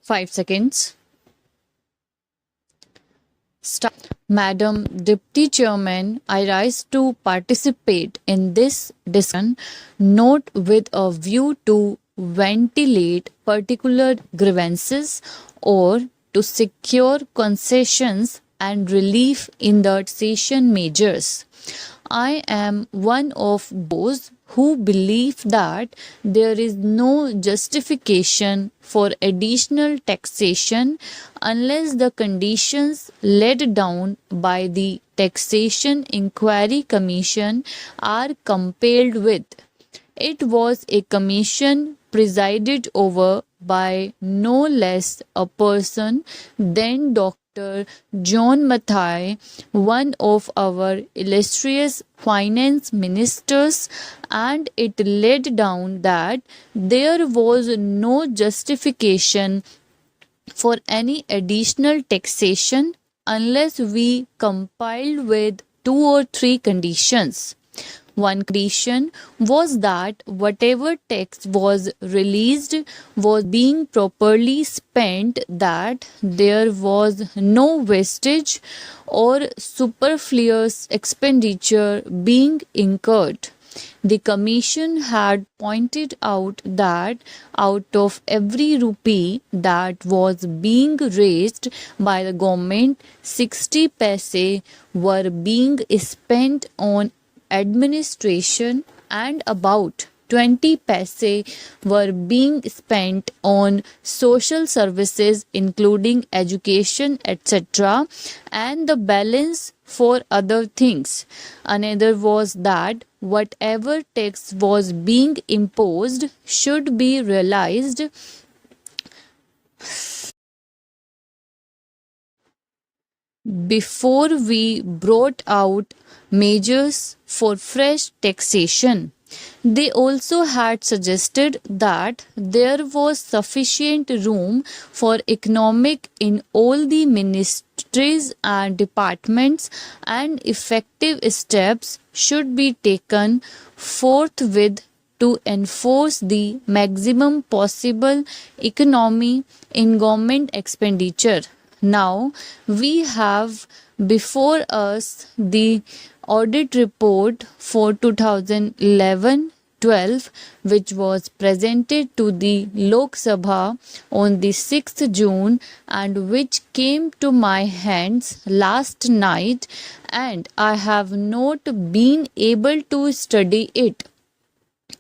5 seconds. Start. Madam Deputy Chairman, I rise to participate in this discussion, not with a view to ventilate particular grievances or to secure concessions and relief in the taxation measures. I am one of those who believe that there is no justification for additional taxation unless the conditions laid down by the Taxation Inquiry Commission are complied with. It was a commission presided over by no less a person than Dr. John Mathai, one of our illustrious finance ministers, and it laid down that there was no justification for any additional taxation unless we complied with 2 or 3 conditions. One condition was that whatever tax was released was being properly spent, that there was no wastage or superfluous expenditure being incurred. The Commission had pointed out that out of every rupee that was being raised by the government, 60 paise were being spent on administration and about 20 paise were being spent on social services including education, etc., and the balance for other things. Another was that whatever tax was being imposed should be realized before we brought out measures for fresh taxation. They also had suggested that there was sufficient room for economic in all the ministries and departments, and effective steps should be taken forthwith to enforce the maximum possible economy in government expenditure. Now we have before us the audit report for 2011-12, which was presented to the Lok Sabha on the 6th June and which came to my hands last night, and I have not been able to study it.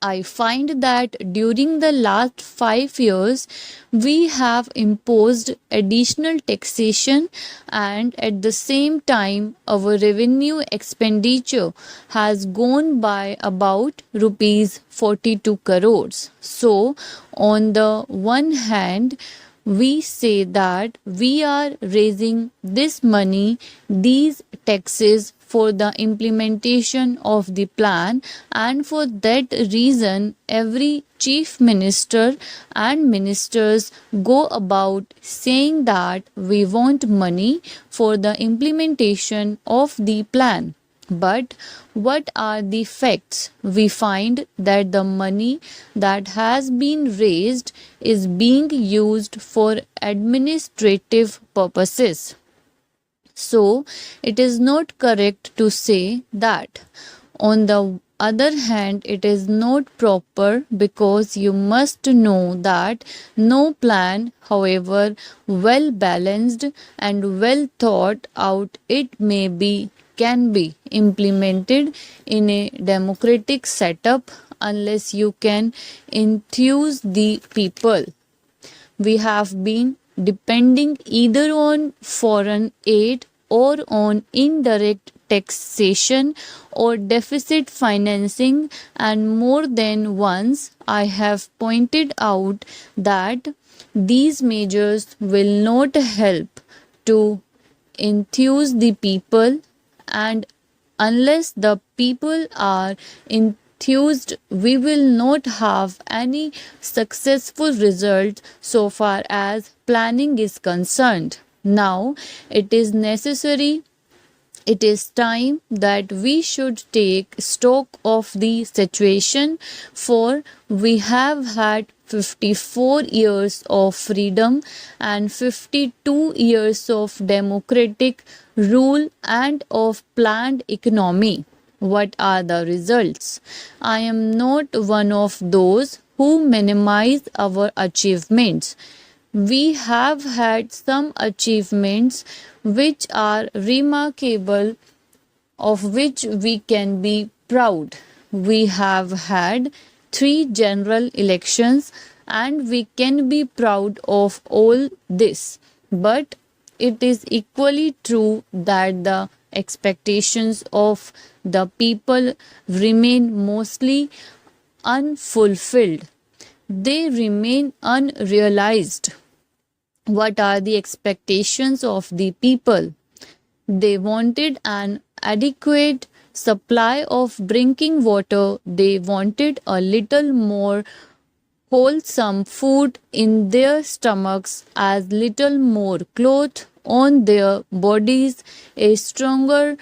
I find that during the last 5 years, we have imposed additional taxation, and at the same time, our revenue expenditure has gone by about rupees 42 crores. So, on the one hand, we say that we are raising this money, these taxes, for the implementation of the plan, and for that reason every chief minister and ministers go about saying that we want money for the implementation of the plan. But what are the facts? We find that the money that has been raised is being used for administrative purposes. So, it is not correct to say that. On the other hand, it is not proper, because you must know that no plan, however well balanced and well thought out it may be, can be implemented in a democratic setup unless you can enthuse the people. We have been depending either on foreign aid or on indirect taxation or deficit financing, and more than once I have pointed out that these measures will not help to enthuse the people, and unless the people are enthused, we will not have any successful result so far as planning is concerned. Now it is necessary, it is time that we should take stock of the situation, for we have had 54 years of freedom and 52 years of democratic rule and of planned economy. What are the results? I am not one of those who minimize our achievements. We have had some achievements which are remarkable, of which we can be proud. We have had 3 general elections and we can be proud of all this. But it is equally true that the expectations of the people remain mostly unfulfilled. They remain unrealized. What are the expectations of the people? They wanted an adequate supply of drinking water. They wanted a little more wholesome food in their stomachs, as little more cloth on their bodies, a stronger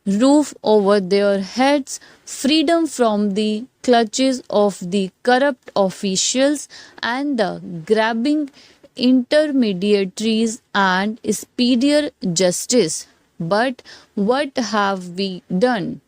roof over their heads, freedom from the clutches of the corrupt officials and the grabbing intermediaries, and speedier justice. But what have we done?